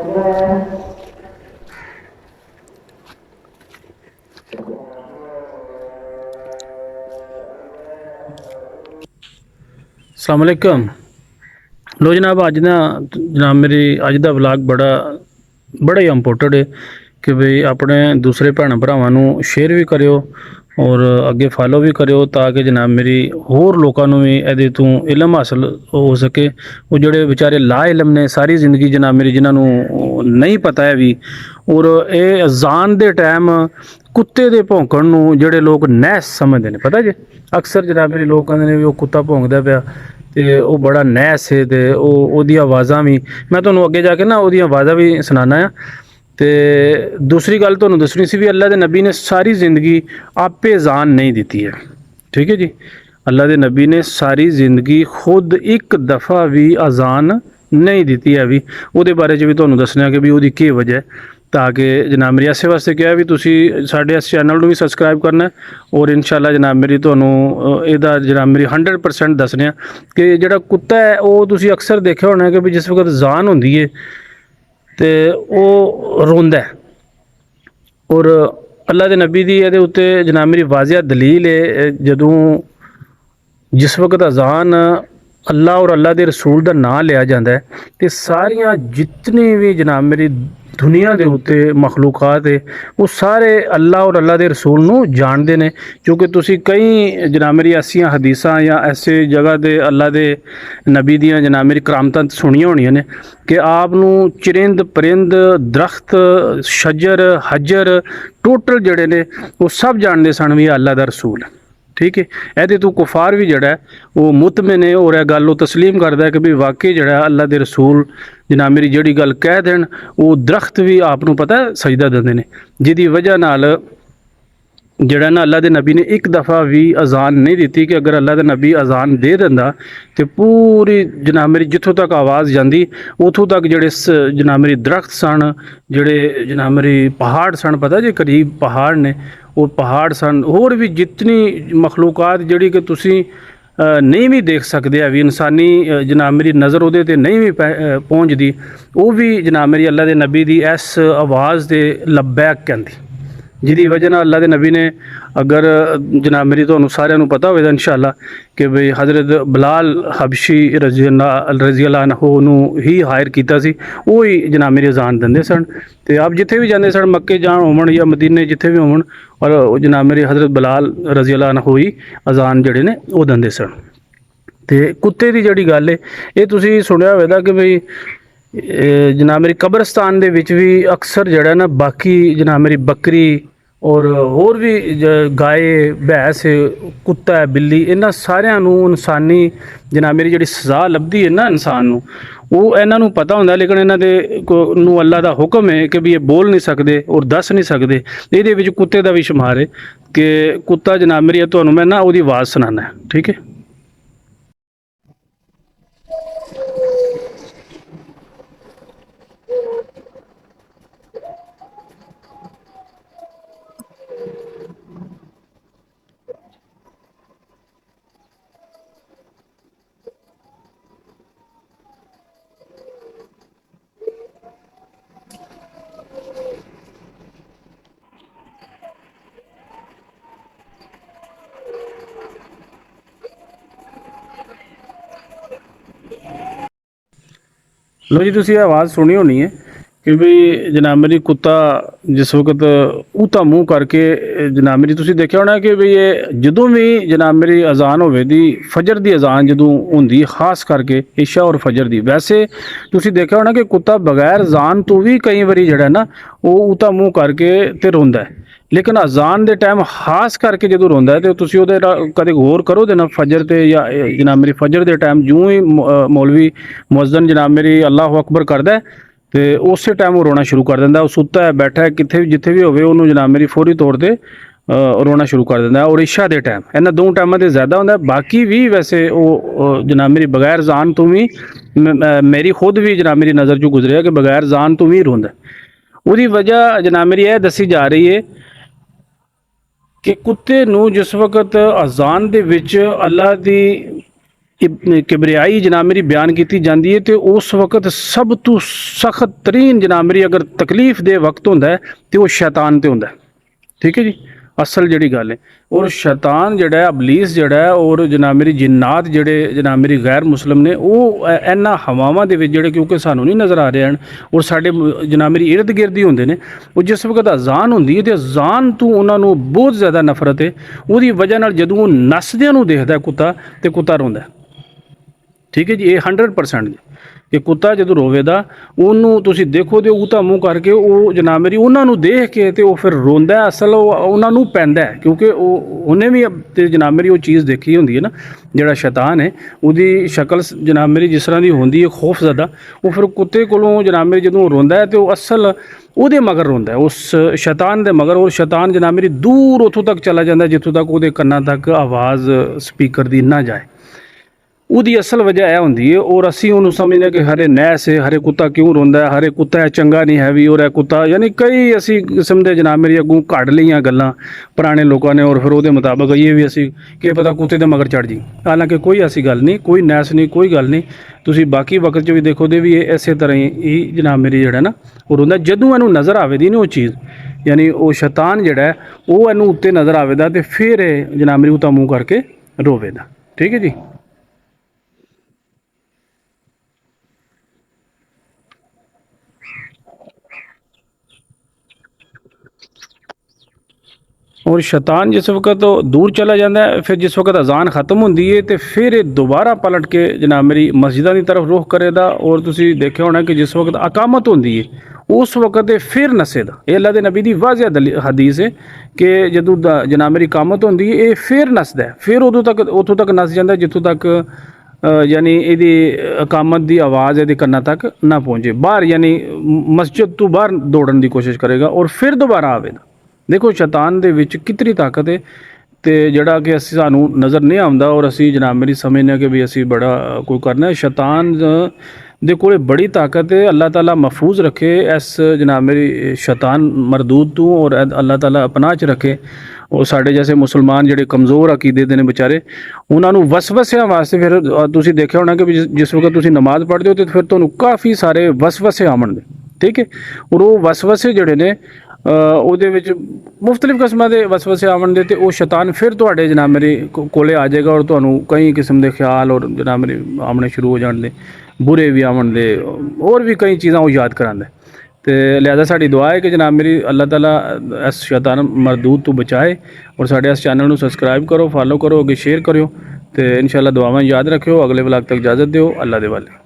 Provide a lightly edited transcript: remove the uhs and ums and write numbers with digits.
अस्सलाम वालेकुम। लो जनाब, अज ना जनाब मेरी अज का व्लॉग बड़ा ही इंपोर्टेंट है कि भाई अपने दूसरे भैन भरावां नूं शेयर भी करियो और अगे फॉलो भी करियो ताकि जनाब मेरी होर लोगों नूं भी इहदे तों इलम हासिल हो सके। वो जोड़े बेचारे ला इलम ने सारी जिंदगी जनाब मेरी जिन्होंने नहीं पता है भी, और ये अजान दे टाइम कुत्ते दे भौंकण नूं जिहड़े लोग नहस समझते हैं, पता जी अक्सर जनाब मेरे लोग कहते हैं भी वो कुत्ता भौंकदा पिया ते वो बड़ा नहस है, ते ओहदी आवाज़ां भी मैं तुहानूं अगे जाके ना ओहदी आवाज़ां भी सुनाना है। तो दूसरी गल तुहानूं दसनी सी भी अल्लाह के नबी ने सारी जिंदगी आपे अजान नहीं दी है, ठीक है जी। अल्लाह के नबी ने सारी जिंदगी खुद एक दफ़ा भी अजान नहीं दी है भी, उहदे बारे च भी तुहानूं दसना कि भी उहदी की वजह है। ताकि जनाब मेरी इस वास्ते क्या है भी तुसी साडे इस चैनल को भी सबसक्राइब करना है और इंशाल्लाह जनाब मेरी तुहानूं इहदा जनाब मेरी 100% दसने कि जिहड़ा कुत्ता है वो तुसी अक्सर देखा होना कि भी जिस वक्त अजान होंदी है तो वो रोंदा है, और अल्लाह के नबी दी इहदे उत्ते जनाब मेरी वाज़िह दलील है जदों जिस वक्त अजान अल्लाह और अल्लाह के रसूल का नाम लिया जाता है तो सारिया जितनी भी जनाब मेरी दुनिया के उत्ते मखलूकात है वो सारे अल्लाह और अल्लाह के रसूल नूं जानते हैं। क्योंकि तुसी कई जनाब मेरी ऐसिया हदीसां या ऐसे जगह दे अल्लाह के नबी दियां जनाब मेरी करामतां सुनिया होनिया ने कि आप नूं चरिंद परिंद दरख्त शजर हजर टोटल जड़े ने वो सब जानते सन भी अल्लाह का रसूल, ठीक है। ਇਹਦੇ तो कुफार भी जड़ा है वो मुतमिन है और गल तस्लीम करता है कि भी वाकई जड़ा अल्लाह के रसूल जनाब मेरी जिहड़ी गल कह देन वो दरख्त भी आपनों पता है सजदा देंदे ने, जिहदी वजह नाल जड़ा ना अल्लाह के नबी ने एक दफ़ा भी अजान नहीं दी कि अगर अल्लाह का नबी अजान दे दिंदा तो पूरी जनाब मेरी जिथों तक आवाज़ जाती उतों तक जड़े जनाब मेरी दरख्त सन जड़े जनाब मेरी पहाड़ सन, पता जी करीब पहाड़ ने वो पहाड़ सन होर भी जितनी मखलूकात जिहड़ी कि तुसी नहीं भी देख सकते है भी इंसानी जनाब मेरी नज़र उहदे ते नहीं भी पहुँचती, वो भी जनाब मेरी अल्लाह के नबी दी इस आवाज़ दे लब्बैक कहंदी, जिहदी वजह नाल अल्लाह के नबी ने अगर जनाब मेरी तुहानूं सारिआं नूं पता होवेगा इंशाअल्लाह कि भाई हज़रत बिलाल हबशी रज़ी अल्लाह अन्हु नूं ही हायर कीता सी, वो ही जनाब मेरी अजान दिंदे सन। तो आप जिथे भी जाते सन मक्के जान होवन या मदीने जिथे भी होवन और जनाब मेरी हज़रत बिलाल रज़ी अल्लाह अन्हु ही अजान जड़े ने वो दिंदे सन। तो कुत्ते की जिहड़ी गल है ये तुसीं सुनिया होवेगा कि भाई जनाब मेरी कब्रस्तान दे विच भी अक्सर जड़ा ना बाकी जनाब मेरी बकरी और भी गाय भैंस कुत्ता है बिल्ली इन्हां सारियां नूं इंसानी जनाब मेरी जिहड़ी सज़ा लभदी है ना इंसान नूं वो इन्हां नूं पता हुंदा, लेकिन इन्हां दे नूं अल्लाह दा हुक्म है कि भी ये बोल नहीं सकते और दस नहीं सकते। इहदे विच कुत्ते दा भी शुमार है कि कुत्ता जनाब मेरी तुहानूं मैं ना उहदी आवाज़ सुनाना है, ठीक है। लो जी, तुसीं आवाज़ सुनी होनी है कि भी जनाब मेरी कुत्ता जिस वक्त ऊता मुँह करके जनाब मेरी तुसीं देखिया होना कि भी ये जदों भी जनाब मेरी अजान होवे दी फजर दी अजान जदों होंदी खास करके इशा और फजर दी, वैसे तुसीं देखिया होना कि कुत्ता बगैर अजान तो भी कई बारी जड़ा ना वो ऊता मुँह करके ते रोंदा है, लेकिन अजान दे टाइम खास करके जो रोंदा है तो तुसीं उहदे कदे गौर करो दे ना फजर ते या जनाब मेरी फजर दे टाइम जूँ ही मौलवी मुअज्जिन जनाब मेरी अल्लाह अकबर करदा है तो उस टाइम वो रोना शुरू कर दिंदा, वो सुता है बैठा है कितने भी जिथे भी होवे उन्होंने जनाब मेरी फौरी तौर पर रोना शुरू कर दिंदा है। और इशा दे टाइम इन्हां दो टाइमां ते ज़्यादा होंदा, बाकी भी वैसे वो जनाब मेरी बगैर जान तो भी मेरी खुद भी जनाब मेरी नज़र चो गुजरिया कि बगैर जान तो भी रोंदा। उसकी वजह जनाब मेरी यह दसी जा रही है कि कुत्ते नूं जिस वक्त अजान दे विच अल्लाह दी ਕਿਬਰਿਆਈ ਜਨਾਬ ਮੇਰੀ ਬਿਆਨ ਕੀਤੀ ਜਾਂਦੀ ਹੈ, ਤੇ ਉਸ ਵਕਤ ਸਭ ਤੋਂ ਸਖਤ ਤਰੀਨ ਜਨਾਬ ਮੇਰੀ ਅਗਰ ਤਕਲੀਫ ਦੇ ਵਕਤ ਹੁੰਦਾ ਹੈ ਤੇ ਉਹ ਸ਼ੈਤਾਨ ਤੇ ਹੁੰਦਾ ਹੈ। ਠੀਕ ਹੈ ਜੀ, ਅਸਲ ਜਿਹੜੀ ਗੱਲ ਹੈ। ਔਰ ਸ਼ੈਤਾਨ ਜਿਹੜਾ ਹੈ, ਅਬਲੀਸ ਜਿਹੜਾ ਹੈ, ਔਰ ਜਨਾਬ ਮੇਰੀ ਜਿੰਨਾਤ ਜਿਹੜੇ ਜਨਾਬ ਮੇਰੀ ਗੈਰ ਮੁਸਲਿਮ ਨੇ, ਉਹ ਇਹਨਾਂ ਹਵਾਵਾਂ ਦੇ ਵਿੱਚ ਜਿਹੜੇ ਕਿਉਂਕਿ ਸਾਨੂੰ ਨਹੀਂ ਨਜ਼ਰ ਆ ਰਹੇ ਹਨ ਔਰ ਸਾਡੇ ਜਨਾਬ ਮੇਰੀ ਇਰਦ ਗਿਰਦ ਹੀ ਹੁੰਦੇ ਨੇ, ਉਹ ਜਿਸ ਵਕਤ ਅਜ਼ਾਨ ਹੁੰਦੀ ਹੈ ਤੇ ਅਜ਼ਾਨ ਤੋਂ ਉਹਨਾਂ ਨੂੰ ਬਹੁਤ ਜ਼ਿਆਦਾ ਨਫ਼ਰਤ ਹੈ। ਉਹਦੀ ਵਜ੍ਹਾ ਨਾਲ ਜਦੋਂ ਉਹ ਨੱਸਦਿਆਂ ਨੂੰ ਦੇਖਦਾ ਕੁੱਤਾ, ਤੇ ਕੁੱਤਾ ਰੋਂਦਾ। ਠੀਕ ਹੈ ਜੀ, ਇਹ 100% ਜੀ ਕਿ ਕੁੱਤਾ ਜਦੋਂ ਰੋਵੇਦਾ ਉਹਨੂੰ ਤੁਸੀਂ ਦੇਖੋ ਤੇ ਉਹ ਤਾਂ ਮੂੰਹ ਕਰਕੇ ਉਹ ਜਨਾਬ ਮੇਰੀ ਉਹਨਾਂ ਨੂੰ ਦੇਖ ਕੇ ਤੇ ਉਹ ਫਿਰ ਰੋਂਦਾ। ਅਸਲ ਉਹ ਉਹਨਾਂ ਨੂੰ ਪੈਂਦਾ ਕਿਉਂਕਿ ਉਹਨੇ ਵੀ ਤੇ ਜਨਾਬ ਮੇਰੀ ਉਹ ਚੀਜ਼ ਦੇਖੀ ਹੁੰਦੀ ਹੈ ਨਾ, ਜਿਹੜਾ ਸ਼ੈਤਾਨ ਹੈ ਉਹਦੀ ਸ਼ਕਲ ਜਨਾਬ ਮੇਰੀ ਜਿਸ ਤਰ੍ਹਾਂ ਦੀ ਹੁੰਦੀ ਹੈ ਖੌਫਜ਼ਦਾ, ਉਹ ਫਿਰ ਕੁੱਤੇ ਕੋਲੋਂ ਜਨਾਬ ਮੇਰੀ ਜਦੋਂ ਰੋਂਦਾ ਹੈ ਤੇ ਉਹ ਅਸਲ ਉਹਦੇ ਮਗਰ ਰੋਂਦਾ, ਉਸ ਸ਼ੈਤਾਨ ਦੇ ਮਗਰ। ਔਰ ਸ਼ੈਤਾਨ ਜਨਾਬ ਮੇਰੀ ਦੂਰ ਉੱਥੋਂ ਤੱਕ ਚਲਾ ਜਾਂਦਾ ਜਿੱਥੋਂ ਤੱਕ ਉਹਦੇ ਕੰਨਾਂ ਤੱਕ ਆਵਾਜ਼ ਸਪੀਕਰ ਦੀ ਨਾ ਜਾਏ। ਉਹਦੀ ਅਸਲ ਵਜ੍ਹਾ ਇਹ ਹੁੰਦੀ ਹੈ। ਔਰ ਅਸੀਂ ਉਹਨੂੰ ਸਮਝਦੇ ਕਿ ਹਰੇ ਨੈਸ ਹੈ, ਹਰੇ ਕੁੱਤਾ ਕਿਉਂ ਰੋਂਦਾ ਹੈ, ਹਰੇ ਕੁੱਤਾ ਹੈ ਚੰਗਾ ਨਹੀਂ ਹੈ ਵੀ, ਔਰ ਇਹ ਕੁੱਤਾ ਯਾਨੀ ਕਈ ਅਸੀਂ ਕਿਸਮ ਦੇ ਜਨਾਬ ਮੇਰੀ ਅੱਗੋਂ ਘੜ ਲਈਆਂ ਗੱਲਾਂ ਪੁਰਾਣੇ ਲੋਕਾਂ ਨੇ, ਔਰ ਫਿਰ ਉਹਦੇ ਮੁਤਾਬਕ ਇਹ ਵੀ ਅਸੀਂ ਕੀ ਪਤਾ ਕੁੱਤੇ ਦੇ ਮਗਰ ਚੜ ਜੀ। ਹਾਲਾਂਕਿ ਕੋਈ ਐਸੀ ਗੱਲ ਨਹੀਂ, ਕੋਈ ਨੈਸ ਨਹੀਂ, ਕੋਈ ਗੱਲ ਨਹੀਂ। ਤੁਸੀਂ ਬਾਕੀ ਵਕਤ 'ਚ ਵੀ ਦੇਖੋ ਦੇ ਵੀ ਇਹ ਇਸੇ ਤਰ੍ਹਾਂ ਹੀ ਜਨਾਬ ਮੇਰੀ ਜਿਹੜਾ ਨਾ ਉਹ ਰੋਂਦਾ ਜਦੋਂ ਇਹਨੂੰ ਨਜ਼ਰ ਆਵੇਦੀ ਨਹੀਂ ਉਹ ਚੀਜ਼, ਯਾਨੀ ਉਹ ਸ਼ੈਤਾਨ ਜਿਹੜਾ ਉਹ ਇਹਨੂੰ ਉੱਤੇ ਨਜ਼ਰ ਆਵੇਦਾ ਤੇ ਫਿਰ ਇਹ ਜਨਾਬ ਮੇਰੀ ਉਤਾ ਮੂੰਹ ਕਰਕੇ ਰੋਵੇਦਾ। ਠੀਕ ਹੈ ਜੀ। ਔਰ ਸ਼ੈਤਾਨ ਜਿਸ ਵਕਤ ਉਹ ਦੂਰ ਚਲਾ ਜਾਂਦਾ ਹੈ, ਫਿਰ ਜਿਸ ਵਕਤ ਅਜ਼ਾਨ ਖਤਮ ਹੁੰਦੀ ਹੈ ਤੇ ਫਿਰ ਇਹ ਦੁਬਾਰਾ ਪਲਟ ਕੇ ਜਨਾਬ ਮੇਰੀ ਮਸਜਿਦਾਂ ਦੀ ਤਰਫ ਰੁਖ ਕਰੇਦਾ। ਔਰ ਤੁਸੀਂ ਦੇਖਿਆ ਹੋਣਾ ਕਿ ਜਿਸ ਵਕਤ ਅਕਾਮਤ ਹੁੰਦੀ ਹੈ ਉਸ ਵਕਤ ਇਹ ਫਿਰ ਨਸੇਦਾ। ਇਹ ਅੱਲਾ ਦੇ ਨਬੀ ਦੀ ਵਾਜ਼ਿਹ ਹਦੀਸ ਹੈ ਕਿ ਜਦੋਂ ਜਨਾਬ ਮੇਰੀ ਇਕਾਮਤ ਹੁੰਦੀ ਹੈ ਇਹ ਫਿਰ ਨਸਦਾ, ਫਿਰ ਉਦੋਂ ਤੱਕ ਉੱਥੋਂ ਤੱਕ ਨਸ ਜਾਂਦਾ ਜਿੱਥੋਂ ਤੱਕ ਯਾਨੀ ਇਹਦੀ ਇਕਾਮਤ ਦੀ ਆਵਾਜ਼ ਇਹਦੇ ਕੰਨਾਂ ਤੱਕ ਨਾ ਪਹੁੰਚੇ। ਬਾਹਰ ਯਾਨੀ ਮਸਜਿਦ ਤੋਂ ਬਾਹਰ ਦੌੜਨ ਦੀ ਕੋਸ਼ਿਸ਼ ਕਰੇਗਾ ਔਰ ਫਿਰ ਦੁਬਾਰਾ ਆਵੇਗਾ। ਦੇਖੋ ਸ਼ੈਤਾਨ ਦੇ ਵਿੱਚ ਕਿਤਨੀ ਤਾਕਤ ਹੈ, ਤੇ ਜਿਹੜਾ ਕਿ ਅਸੀਂ ਸਾਨੂੰ ਨਜ਼ਰ ਨਹੀਂ ਆਉਂਦਾ ਔਰ ਅਸੀਂ ਜਨਾਬ ਮੇਰੀ ਸਮਝਦੇ ਹਾਂ ਕਿ ਵੀ ਅਸੀਂ ਬੜਾ ਕੋਈ ਕਰਨਾ। ਸ਼ੈਤਾਨ ਦੇ ਕੋਲ ਬੜੀ ਤਾਕਤ ਹੈ। ਅੱਲਾਹ ਤਾਲਾ ਮਹਿਫੂਜ਼ ਰੱਖੇ ਇਸ ਜਨਾਬ ਮੇਰੀ ਸ਼ੈਤਾਨ ਮਰਦੂਦ ਤੋਂ, ਔਰ ਅੱਲਾਹ ਤਾਲਾ ਪਨਾਹ 'ਚ ਰੱਖੇ। ਉਹ ਸਾਡੇ ਜੈਸੇ ਮੁਸਲਮਾਨ ਜਿਹੜੇ ਕਮਜ਼ੋਰ ਅਕੀਦੇ ਦੇ ਨੇ ਵਿਚਾਰੇ, ਉਹਨਾਂ ਨੂੰ ਵਸਵਸਿਆਂ ਵਾਸਤੇ ਫਿਰ ਤੁਸੀਂ ਦੇਖਿਆ ਹੋਣਾ ਕਿ ਜਿਸ ਵਕਤ ਤੁਸੀਂ ਨਮਾਜ਼ ਪੜ੍ਹਦੇ ਹੋ ਤੇ ਫਿਰ ਤੁਹਾਨੂੰ ਕਾਫੀ ਸਾਰੇ ਵਸਵਸੇ ਆਉਣਗੇ। ਠੀਕ ਹੈ, ਔਰ ਉਹ ਵਸਵਸੇ ਜਿਹੜੇ ਨੇ ਉਹਦੇ ਵਿੱਚ ਮੁਖਤਲਿਫ ਕਿਸਮਾਂ ਦੇ ਵਸਵਸੇ ਆਉਣ ਦੇ, ਤੇ ਉਹ ਸ਼ੈਤਾਨ ਫਿਰ ਤੁਹਾਡੇ ਜਨਾਬ ਮੇਰੇ ਕੋਲੇ ਆ ਜਾਏਗਾ ਔਰ ਤੁਹਾਨੂੰ ਕਈ ਕਿਸਮ ਦੇ ਖਿਆਲ ਔਰ ਜਨਾਬ ਮੇਰੇ ਆਉਣੇ ਸ਼ੁਰੂ ਹੋ ਜਾਣ ਦੇ, ਬੁਰੇ ਵੀ ਆਉਣ ਦੇ, ਹੋਰ ਵੀ ਕਈ ਚੀਜ਼ਾਂ ਉਹ ਯਾਦ ਕਰਾਉਂਦਾ। ਤੇ ਲਿਹਾਜ਼ਾ ਸਾਡੀ ਦੁਆ ਹੈ ਕਿ ਜਨਾਬ ਮੇਰੀ ਅੱਲਾਹ ਤਾਲਾ ਇਸ ਸ਼ੈਤਾਨ ਮਰਦੂਦ ਤੋਂ ਬਚਾਏ। ਔਰ ਸਾਡੇ ਇਸ ਚੈਨਲ ਨੂੰ ਸਬਸਕ੍ਰਾਈਬ ਕਰੋ, ਫਾਲੋ ਕਰੋ, ਅੱਗੇ ਸ਼ੇਅਰ ਕਰਿਓ, ਤੇ ਇਨਸ਼ਾਅੱਲਾ ਦੁਆਵਾਂ ਯਾਦ ਰੱਖਿਓ। ਅਗਲੇ ਵਲੌਗ ਤੱਕ ਇਜਾਜ਼ਤ ਦਿਓ। ਅੱਲਾਹ ਦੇ ਵਾਲੇ।